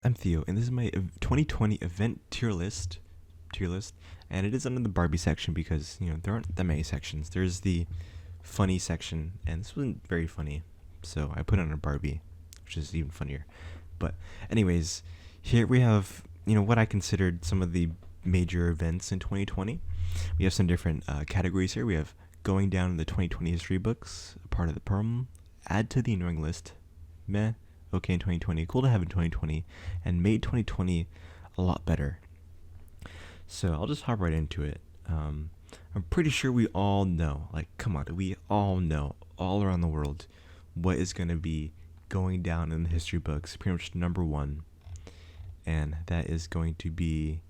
I'm Theo, and this is my 2020 event tier list, and it is under the Barbie section because there aren't that many sections. There's the funny section, and this wasn't very funny, so I put it under Barbie, which is even funnier. But anyways, here we have what I considered some of the major events in 2020. We have some different categories here. We have going down in the 2020 history books, part of the problem, add to the annoying list, meh, okay in 2020, cool to have in 2020, and made 2020 a lot better. So I'll just hop right into it. I'm pretty sure we all know, like, come on, we all know, all around the world, what is going to be going down in the history books, pretty much number one, and that is going to be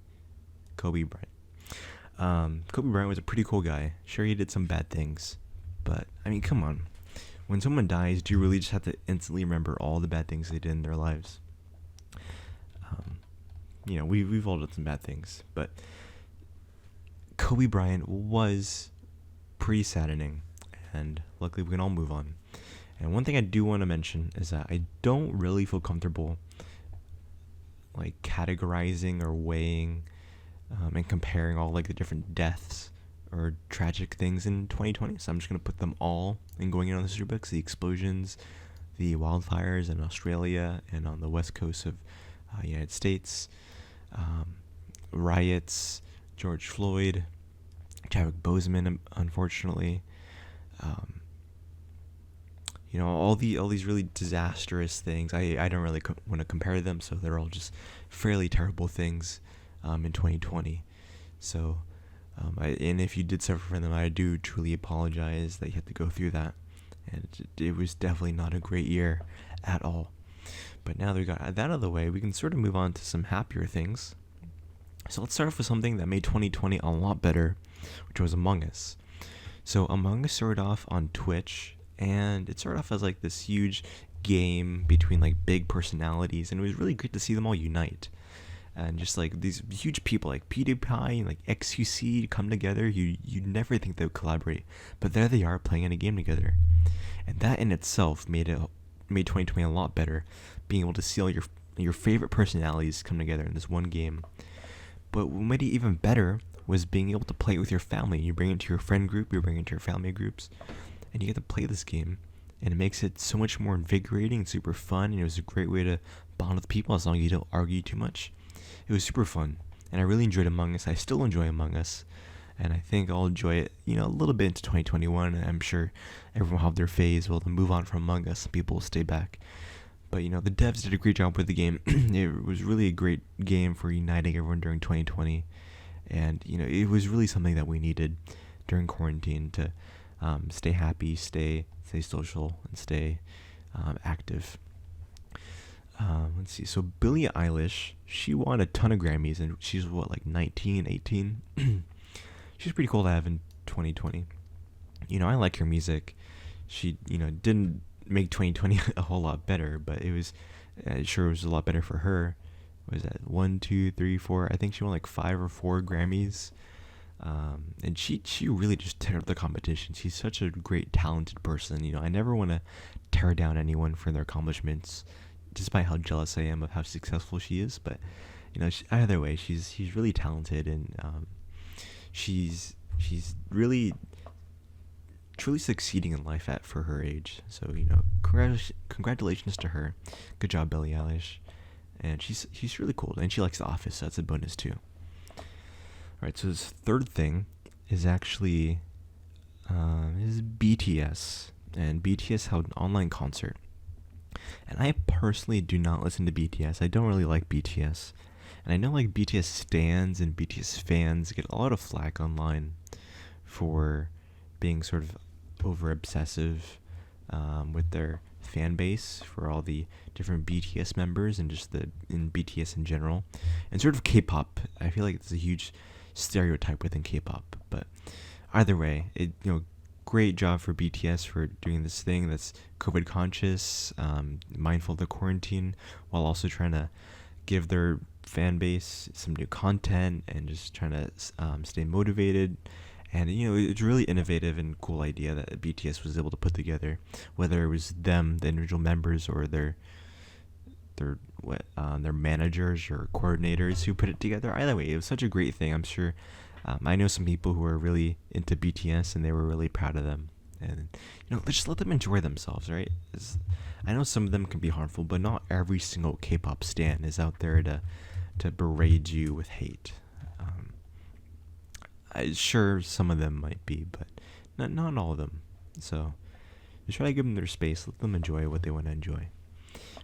Kobe Bryant. Kobe Bryant was a pretty cool guy. Sure, he did some bad things, but I mean, come on. When someone dies, do you really just have to instantly remember all the bad things they did in their lives? Um, we've all done some bad things, but Kobe Bryant was pretty saddening, and luckily we can all move on. And one thing I do want to mention is that I don't really feel comfortable like categorizing or weighing and comparing all like the different deaths or tragic things in 2020. So I'm just gonna put them all in going in on the history books: the explosions, the wildfires in Australia and on the west coast of United States, um, riots, George Floyd, Chadwick Boseman, unfortunately. Um, all these really disastrous things. I don't really want to compare them, so they're all just fairly terrible things in 2020. So, and if you did suffer from them, I do truly apologize that you had to go through that. And it was definitely not a great year at all. But now that we got that out of the way, we can sort of move on to some happier things. So let's start off with something that made 2020 a lot better, which was Among Us. So Among Us started off on Twitch, and it started off as like this huge game between like big personalities, and it was really great to see them all unite. And just like these huge people like PewDiePie and like XQC come together, you'd never think they would collaborate, but there they are playing in a game together, and that in itself made 2020 a lot better, being able to see all your favorite personalities come together in this one game. But what made it even better was being able to play it with your family. You bring it to your friend group, you bring it to your family groups, and you get to play this game. And it makes it so much more invigorating and super fun. And it was a great way to bond with people as long as you don't argue too much. It was super fun. And I really enjoyed Among Us. I still enjoy Among Us. And I think I'll enjoy it, a little bit into 2021. And I'm sure everyone will have their phase. Well, to move on from Among Us, people will stay back. But the devs did a great job with the game. It was really a great game for uniting everyone during 2020, and it was really something that we needed during quarantine to stay happy, stay social, and stay active. Let's see. So Billie Eilish, she won a ton of Grammys, and she's what, like 19, 18. She's pretty cool to have in 2020. I like her music. She didn't make 2020 a whole lot better, but it sure was a lot better for her. Was that 1, 2, 3, 4? I think she won like 5 or 4 Grammys, and she really just teared up the competition. She's such a great, talented person. I never want to tear down anyone for their accomplishments, despite how jealous I am of how successful she is. But either way, she's really talented, and she's really truly succeeding in life for her age. So congratulations to her. Good job, Billie Eilish. And she's really cool, and she likes The Office, so that's a bonus too. All right, so this third thing is actually is BTS, and BTS held an online concert. And I personally do not listen to BTS. I don't really like BTS, and I know like BTS stans and BTS fans get a lot of flack online for being sort of over obsessive with their fan base for all the different BTS members and just in BTS in general, and sort of K-pop. I feel like it's a huge stereotype within K-pop, but either way, great job for BTS for doing this thing that's COVID conscious, mindful of the quarantine, while also trying to give their fan base some new content and just trying to stay motivated. And it's a really innovative and cool idea that BTS was able to put together, whether it was them, the individual members, or their their managers or coordinators who put it together. Either way, it was such a great thing. I'm sure. I know some people who are really into BTS, and they were really proud of them. And just let them enjoy themselves, right? I know some of them can be harmful, but not every single K-pop stan is out there to berate you with hate. Sure, some of them might be, but not all of them. So just try to give them their space. Let them enjoy what they want to enjoy.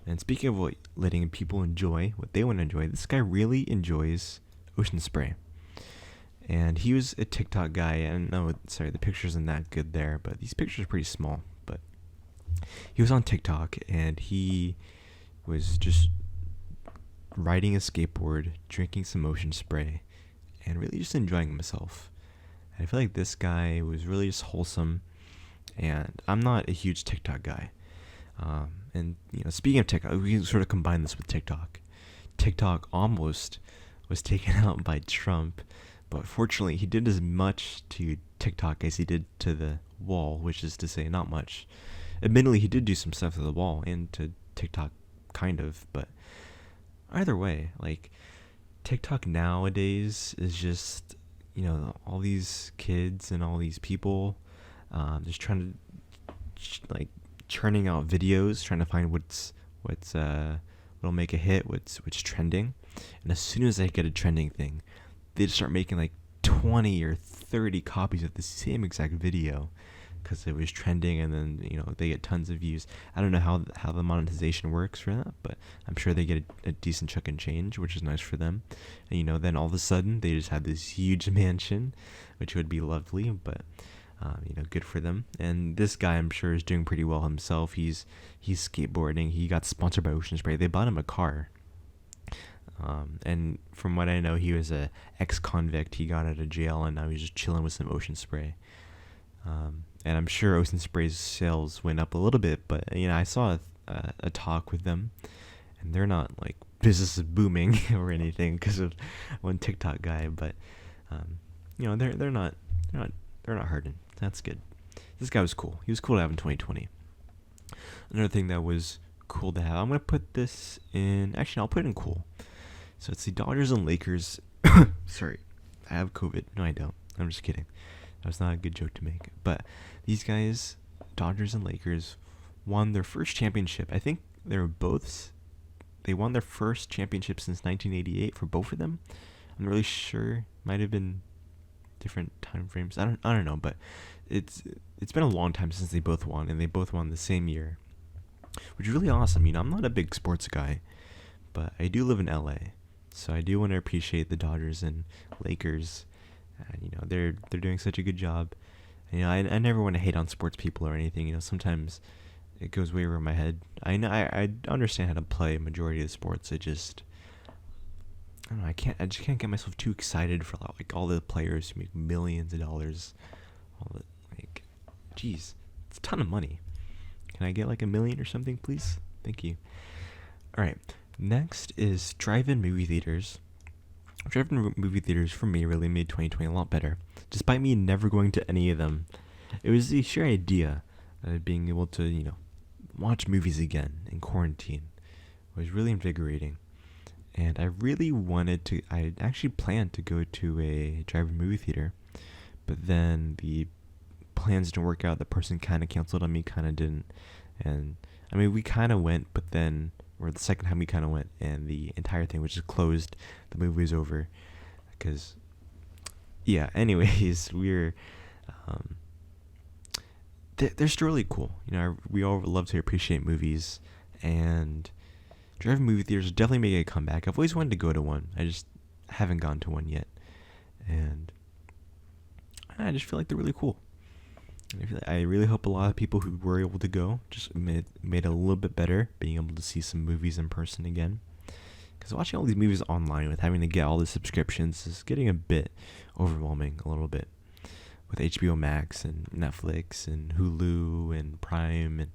And speaking of letting people enjoy what they want to enjoy, this guy really enjoys Ocean Spray. And he was a TikTok guy. And the picture isn't that good there, but these pictures are pretty small. But he was on TikTok, and he was just riding a skateboard, drinking some Ocean Spray, and really just enjoying himself. And I feel like this guy was really just wholesome. And I'm not a huge TikTok guy. And speaking of TikTok, we can sort of combine this with TikTok. TikTok almost was taken out by Trump, but fortunately he did as much to TikTok as he did to the wall, which is to say not much. Admittedly, he did do some stuff to the wall and to TikTok, kind of, but either way, like, TikTok nowadays is just, all these kids and all these people just trying to, churning out videos, trying to find what'll make a hit, what's trending. And as soon as they get a trending thing, they just start making 20 or 30 copies of the same exact video because it was trending, and then they get tons of views. I don't know how the monetization works for that, but I'm sure they get a decent chunk and change, which is nice for them. And then all of a sudden they just have this huge mansion, which would be lovely, but good for them. And this guy, I'm sure, is doing pretty well himself. He's skateboarding. He got sponsored by Ocean Spray. They bought him a car. And from what I know, he was a ex-convict. He got out of jail, and now he's just chilling with some Ocean Spray. And I'm sure Ocean Spray's sales went up a little bit, but I saw a talk with them, and they're not business is booming or anything because of one TikTok guy, but they're not hurting. That's good. This guy was cool. He was cool to have in 2020. Another thing that was cool to have, I'm going to put this in, actually, I'll put it in cool. So it's the Dodgers and Lakers. Sorry, I have COVID. No, I don't. I'm just kidding. That was not a good joke to make. But these guys, Dodgers and Lakers, won their first championship. I think they won their first championship since 1988 for both of them. I'm not really sure. Might have been different time frames. I don't know, but it's been a long time since they both won, and they both won the same year, which is really awesome. I'm not a big sports guy, but I do live in LA, so I do want to appreciate the Dodgers and Lakers. And they're doing such a good job. And, I never want to hate on sports people or anything. Sometimes it goes way over my head. I know I understand how to play a majority of the sports. I just don't know. I just can't get myself too excited for all the players who make millions of dollars. Geez, it's a ton of money. Can I get $1 million or something, please? Thank you. All right. Next is drive-in movie theaters. Drive-in movie theaters for me really made 2020 a lot better, despite me never going to any of them. It was the sheer idea of being able to, watch movies again in quarantine. It was really invigorating. And I really I actually planned to go to a drive-in movie theater, but then the plans didn't work out. The person kind of canceled on me, kind of didn't. And, we kind of went, but then, or the second time we kind of went, and the entire thing was just closed. The movie was over. Because, yeah, anyways, we're, they're still really cool. We all love to appreciate movies, and drive-in movie theaters definitely making a comeback. I've always wanted to go to one. I just haven't gone to one yet. And I just feel like they're really cool. I really hope a lot of people who were able to go just made it a little bit better, being able to see some movies in person again. Because watching all these movies online with having to get all the subscriptions is getting a bit overwhelming, a little bit. With HBO Max and Netflix and Hulu and Prime and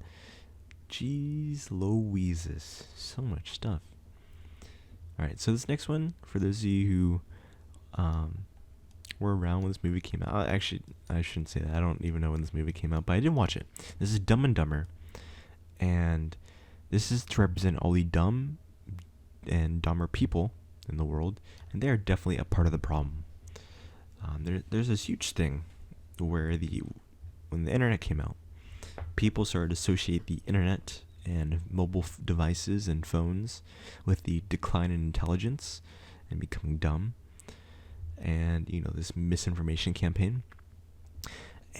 jeez Louises, so much stuff. Alright, so this next one, for those of you who were around when this movie came out. Actually, I shouldn't say that. I don't even know when this movie came out, but I did watch it. This is Dumb and Dumber, and this is to represent all the dumb and dumber people in the world, and they are definitely a part of the problem. There's this huge thing where when the internet came out, people started to associate the internet and mobile devices and phones with the decline in intelligence and becoming dumb, and this misinformation campaign.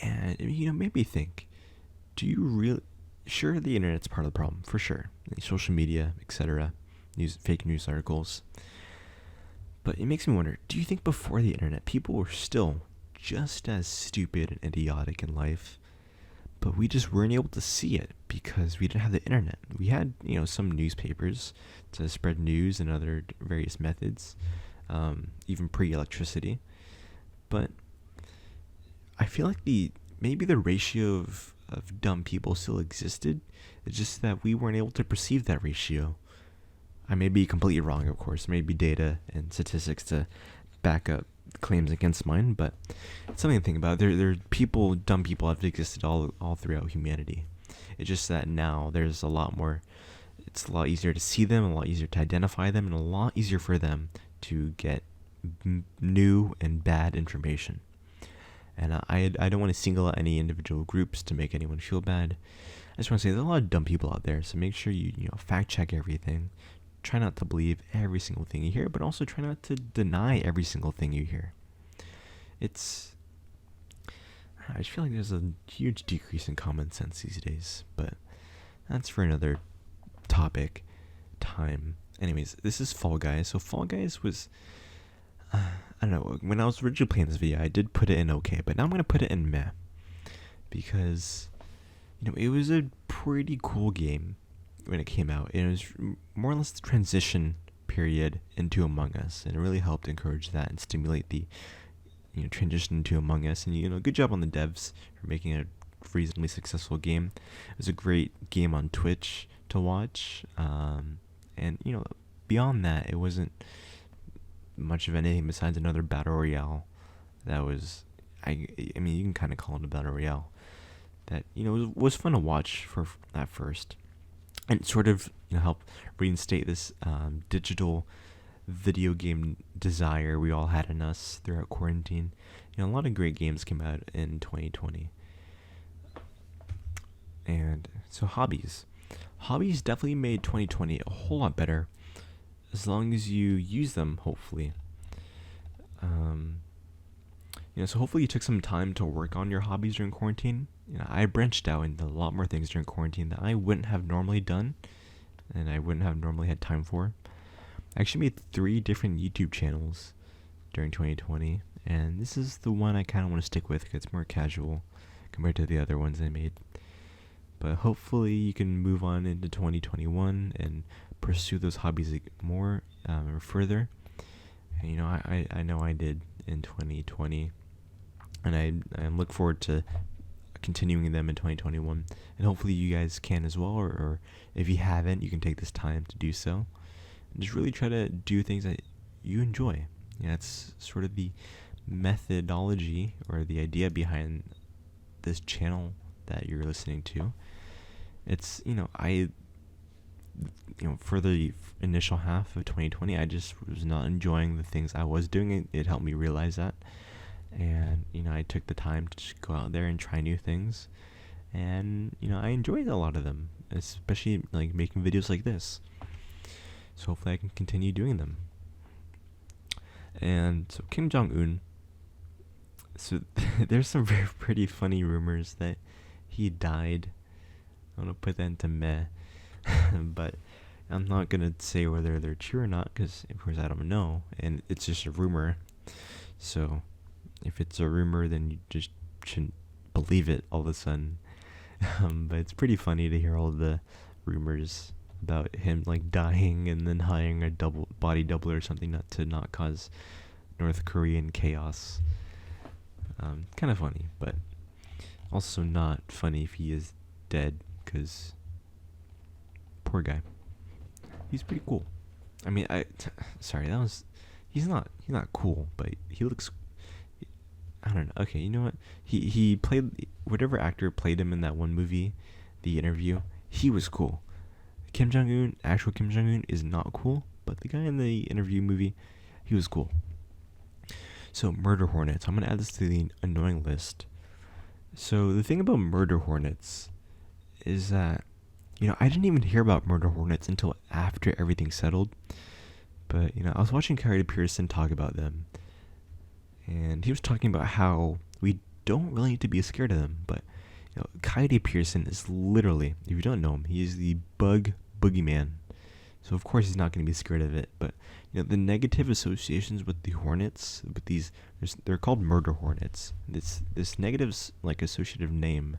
And made me think, do you really? Sure, the internet's part of the problem, for sure. Social media, etc., fake news articles. But it makes me wonder, do you think before the internet, people were still just as stupid and idiotic in life, but we just weren't able to see it because we didn't have the internet? We had, some newspapers to spread news and other various methods, even pre-electricity. But I feel like maybe the ratio of dumb people still existed. It's just that we weren't able to perceive that ratio. I may be completely wrong, of course. There may be data and statistics to back up claims against mine, but it's something to think about. There are dumb people have existed all throughout humanity. It's just that now there's a lot more. It's a lot easier to see them, a lot easier to identify them, and a lot easier for them to get new and bad information. And I don't want to single out any individual groups to make anyone feel bad. I just want to say there's a lot of dumb people out there, so make sure you fact check everything. Try not to believe every single thing you hear, but also try not to deny every single thing you hear. I just feel like there's a huge decrease in common sense these days, but that's for another time. Anyways, this is Fall Guys. So Fall Guys was, I don't know, when I was originally playing this video, I did put it in okay, but now I'm going to put it in meh. Because, it was a pretty cool game when it came out. It was more or less the transition period into Among Us, and it really helped encourage that and stimulate the transition into Among Us. And good job on the devs for making a reasonably successful game. It was a great game on Twitch to watch, and beyond that, it wasn't much of anything besides another battle royale that was, I mean, you can kind of call it a battle royale that was fun to watch for at first. And sort of help reinstate this digital video game desire we all had in us throughout quarantine. A lot of great games came out in 2020. And so hobbies definitely made 2020 a whole lot better, as long as you use them, hopefully. So hopefully you took some time to work on your hobbies during quarantine. I branched out into a lot more things during quarantine that I wouldn't have normally done, and I wouldn't have normally had time for. I actually made 3 different YouTube channels during 2020, and this is the one I kind of want to stick with because it's more casual compared to the other ones I made. But hopefully you can move on into 2021 and pursue those hobbies more or further. And I know I did in 2020, and I look forward to continuing them in 2021, and hopefully you guys can as well, or if you haven't, you can take this time to do so and just really try to do things that you enjoy. It's sort of the methodology or the idea behind this channel that you're listening to. It's for the initial half of 2020, I just was not enjoying the things I was doing. It helped me realize that. And, I took the time to just go out there and try new things. And, I enjoyed a lot of them, especially, like, making videos like this. So hopefully I can continue doing them. And so Kim Jong-un, so there's some very pretty funny rumors that he died. I'm going to put that into meh. But I'm not going to say whether they're true or not, because, of course, I don't know. And it's just a rumor. So if it's a rumor, then you just shouldn't believe it all of a sudden. But it's pretty funny to hear all the rumors about him, like, dying and then hiring a body double or something to not cause North Korean chaos. Kind of funny, but also not funny if he is dead, because poor guy. He's pretty cool. I mean, he's not cool, but he looks, I don't know. Okay, you know what? He played, whatever actor played him in that one movie, The Interview, he was cool. Kim Jong-un, actual Kim Jong-un, is not cool, but the guy in the interview movie, he was cool. So murder hornets. I'm gonna add this to the annoying list. So the thing about murder hornets is that, I didn't even hear about murder hornets until after everything settled. But, I was watching Coyote Pearson talk about them, and he was talking about how we don't really need to be scared of them. But, Coyote Pearson is literally, if you don't know him, he is the bug boogeyman. So of course he's not going to be scared of it. But, the negative associations with the hornets, with these, they're called murder hornets. This negative, like, associative name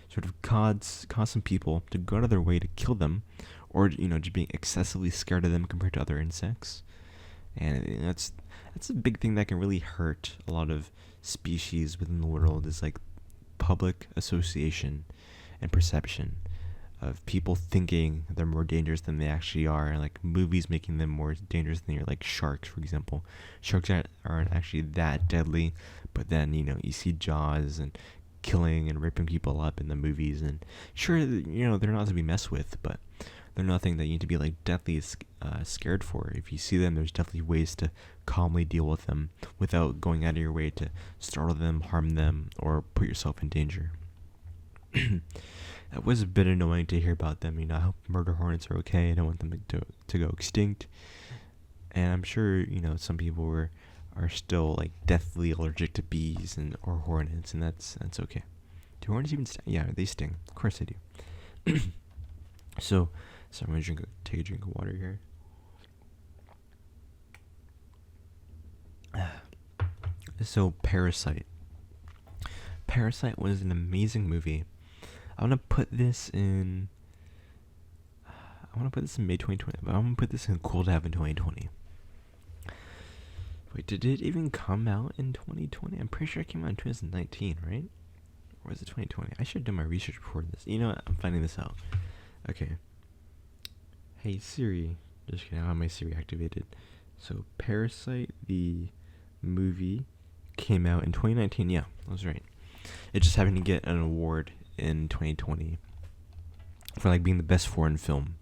sort of cause some people to go out of their way to kill them, or just being excessively scared of them compared to other insects. And that's a big thing that can really hurt a lot of species within the world, is like public association and perception of people thinking they're more dangerous than they actually are, and like movies making them more dangerous than like sharks, for example. Sharks aren't actually that deadly, but then you see Jaws and killing and ripping people up in the movies, and sure, they're not to be messed with, but they're nothing that you need to be like deathly scared for. If you see them, there's definitely ways to calmly deal with them without going out of your way to startle them, harm them, or put yourself in danger. That was a bit annoying to hear about them. I hope murder hornets are okay. I don't want them to go extinct. And I'm sure some people are still like deathly allergic to bees or hornets, and that's okay. Do hornets even sting? Yeah, they sting. Of course they do. So I'm gonna take a drink of water here. So Parasite. Parasite was an amazing movie. I want to put this in May 2020, but I'm going to put this in Cool to Have in 2020. Wait, did it even come out in 2020? I'm pretty sure it came out in 2019, right? Or was it 2020? I should have done my research before this. You know what? I'm finding this out. Okay. Hey Siri. Just kidding, I have my Siri activated. So Parasite, the movie, came out in 2019. Yeah, I was right. It just happened to get an award in 2020 for like being the best foreign film,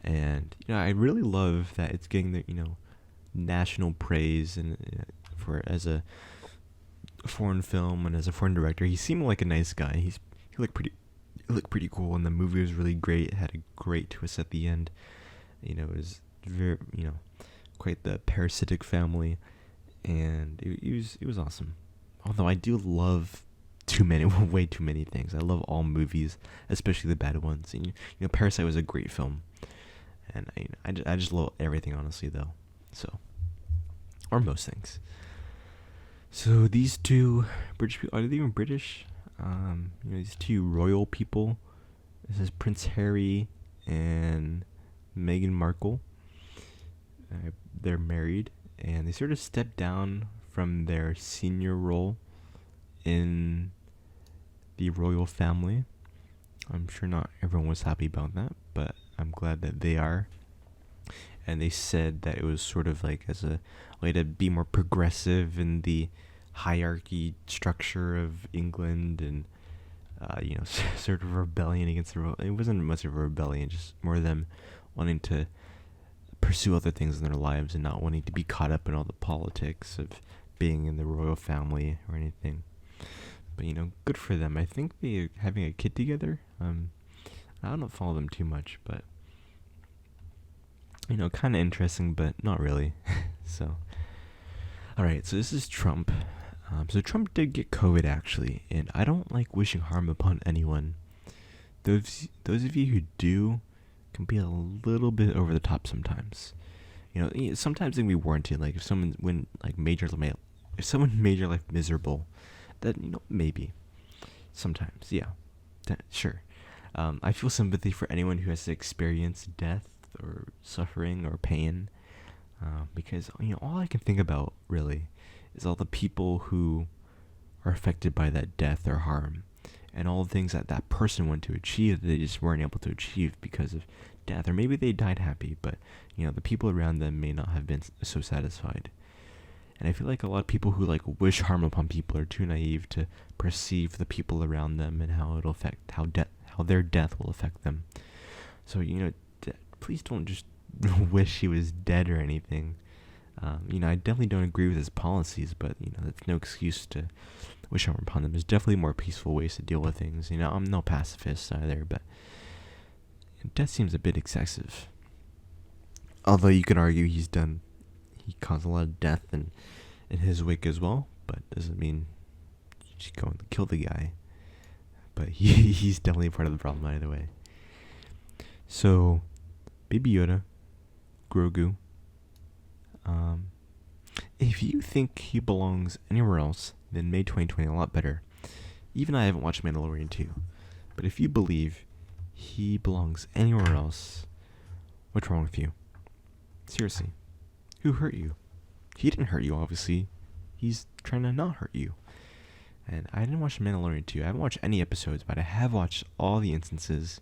and I really love that it's getting the national praise, and for as a foreign film and as a foreign director. He seemed like a nice guy. He looked pretty cool, and the movie was really great. It had a great twist at the end. It was very quite the parasitic family, and it was awesome. Although I do love way too many things. I love all movies, especially the bad ones. And Parasite was a great film, and I just love everything, honestly, though. So, or most things. So these two British people, are they even British? These two royal people. This is Prince Harry and Meghan Markle. They're married, and they sort of stepped down from their senior role in the royal family. I'm sure not everyone was happy about that, but I'm glad that they are. And they said that it was sort of like as a way to be more progressive in the hierarchy structure of England, and sort of rebellion against the royal. It wasn't much of a rebellion, just more of them wanting to pursue other things in their lives and not wanting to be caught up in all the politics of being in the royal family or anything. But good for them. I think they're having a kid together. I don't follow them too much, but kind of interesting, but not really. So, all right. So this is Trump. So Trump did get COVID, actually, and I don't like wishing harm upon anyone. Those of you who do can be a little bit over the top sometimes. Sometimes it can be warranted. Like if someone if someone made your life miserable, then maybe. Sometimes, yeah, sure. I feel sympathy for anyone who has to experience death or suffering or pain, because all I can think about really is all the people who are affected by that death or harm, and all the things that person wanted to achieve that they just weren't able to achieve because of death. Or maybe they died happy, but the people around them may not have been so satisfied. And I feel like a lot of people who wish harm upon people are too naive to perceive the people around them and how it'll affect how their death will affect them. So please don't just wish he was dead or anything. I definitely don't agree with his policies, but that's no excuse to wish harm upon them. There's definitely more peaceful ways to deal with things. I'm no pacifist either, but death seems a bit excessive. Although you could argue he caused a lot of death in his wake as well, but doesn't mean you should go and kill the guy. But he's definitely part of the problem either way. So, Baby Yoda, Grogu, if you think he belongs anywhere else, then made 2020 a lot better. Even I haven't watched Mandalorian 2. But if you believe he belongs anywhere else, what's wrong with you? Seriously. Who hurt you? He didn't hurt you, obviously. He's trying to not hurt you. And I didn't watch Mandalorian 2. I haven't watched any episodes, but I have watched all the instances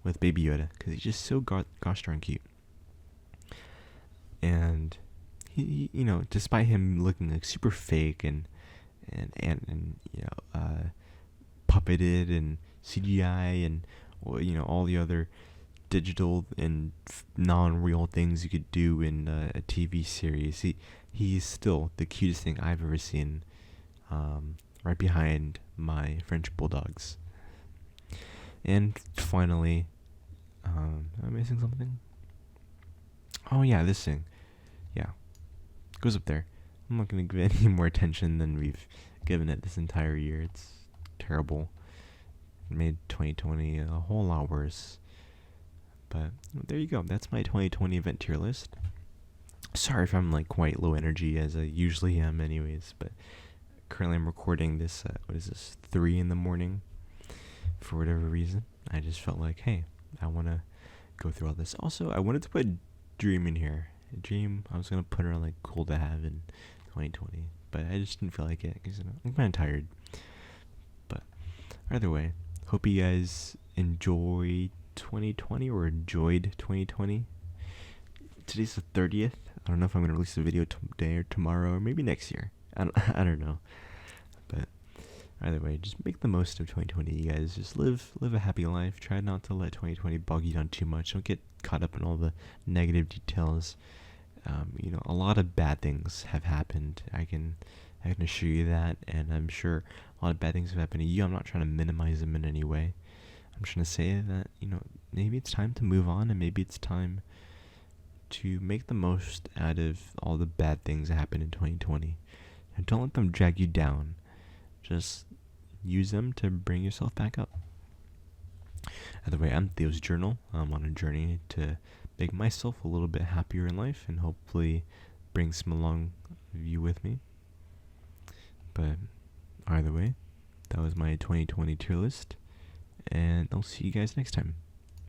with Baby Yoda, because he's just so gosh darn cute. And he despite him looking like super fake and puppeted and CGI and all the other digital and non-real things you could do in a TV series, he's still the cutest thing I've ever seen, right behind my French bulldogs. And finally, am I missing something? Oh yeah, this thing. Yeah, goes up there. I'm not going to give it any more attention than we've given it this entire year. It's terrible. It made 2020 a whole lot worse. But there you go. That's my 2020 event tier list. Sorry if I'm like quite low energy, as I usually am anyways, but currently I'm recording this, 3 in the morning. For whatever reason, I just felt like, hey, I want to go through all this. Also, I wanted to put Dream in here. Dream, I was going to put her on like cool to have in 2020, but I just didn't feel like it because I'm kind of tired. But either way, hope you guys enjoy 2020 or enjoyed 2020. Today's the 30th. I don't know if I'm going to release a video today or tomorrow or maybe next year. I don't know. But either way, just make the most of 2020, you guys. Just live a happy life. Try not to let 2020 bog you down too much. Don't get caught up in all the negative details. A lot of bad things have happened. I can assure you that, and I'm sure a lot of bad things have happened to you. I'm not trying to minimize them in any way. I'm trying to say that, maybe it's time to move on, and maybe it's time to make the most out of all the bad things that happened in 2020. And don't let them drag you down. Just use them to bring yourself back up. Either way, I'm Theo's Journal. I'm on a journey to make myself a little bit happier in life and hopefully bring some along you with me. But either way, that was my 2020 tier list, and I'll see you guys next time.